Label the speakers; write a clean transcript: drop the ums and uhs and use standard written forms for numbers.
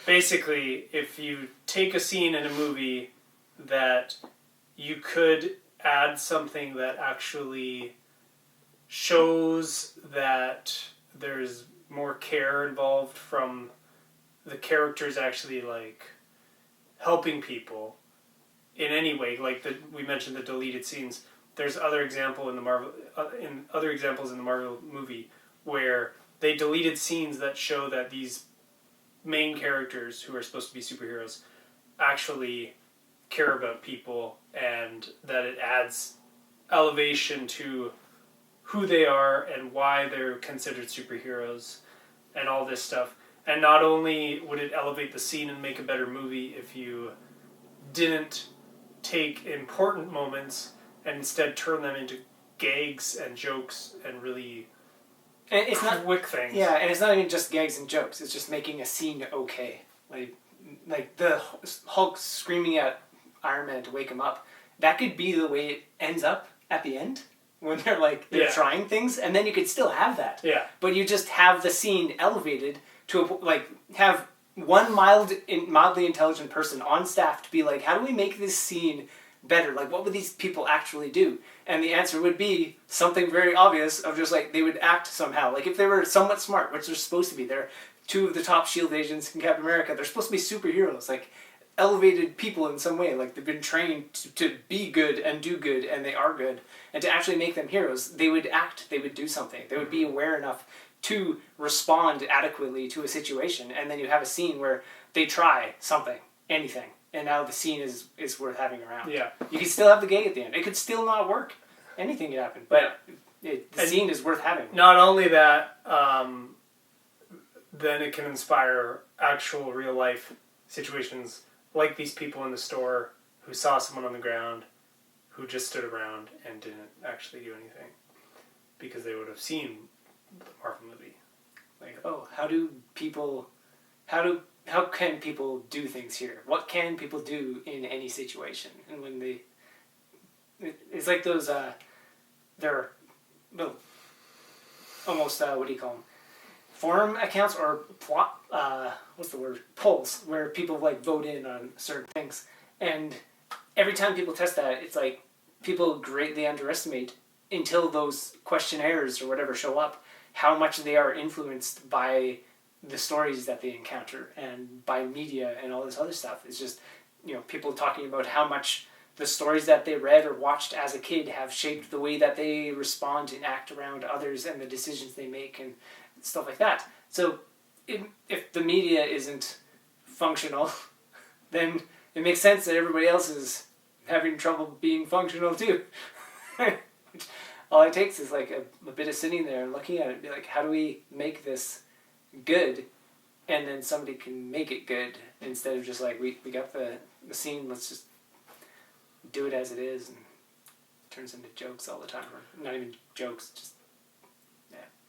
Speaker 1: basically, if you take a scene in a movie that you could add something that actually shows that there's more care involved from the characters actually like helping people in any way, like we mentioned the deleted scenes. There's other examples in the Marvel movie where they deleted scenes that show that these main characters who are supposed to be superheroes actually care about people, and that it adds elevation to who they are and why they're considered superheroes and all this stuff. And not only would it elevate the scene and make a better movie if you didn't take important moments and instead turn them into gags and jokes and really quick things.
Speaker 2: Yeah, and it's not even just gags and jokes. It's just making a scene okay. Like the Hulk screaming at Iron Man to wake him up. That could be the way it ends up at the end when they're trying things, and then you could still have that.
Speaker 1: Yeah.
Speaker 2: But you just have the scene elevated to have one mildly intelligent person on staff to be like, how do we make this scene better? Like, what would these people actually do? And the answer would be something very obvious of just like they would act somehow. Like if they were somewhat smart, which they're supposed to be. They're two of the top S.H.I.E.L.D. agents in Captain America. They're supposed to be superheroes, like elevated people in some way. Like they've been trained to be good and do good, and they are good. And to actually make them heroes, they would act, they would do something. They would be aware enough to respond adequately to a situation. And then you have a scene where they try something, anything. And now the scene is worth having around.
Speaker 1: Yeah.
Speaker 2: You could still have the gag at the end. It could still not work. Anything could happen. But the scene is worth having.
Speaker 1: Not only that, then it can inspire actual real life situations like these people in the store who saw someone on the ground who just stood around and didn't actually do anything because they would have seen the Marvel movie.
Speaker 2: Like, oh, how can people do things here? What can people do in any situation? And when it's like those, they're almost, what do you call them? Forum accounts or polls where people like vote in on certain things. And every time people test that, it's like people greatly underestimate until those questionnaires or whatever show up how much they are influenced by the stories that they encounter and by media and all this other stuff. It's just, people talking about how much the stories that they read or watched as a kid have shaped the way that they respond and act around others and the decisions they make and stuff like that. So if the media isn't functional, then it makes sense that everybody else is having trouble being functional too. All it takes is like a bit of sitting there and looking at it and be like, how do we make this good? And then somebody can make it good instead of just like, we got the scene, let's just do it as it is, and it turns into jokes all the time. Or not even jokes, just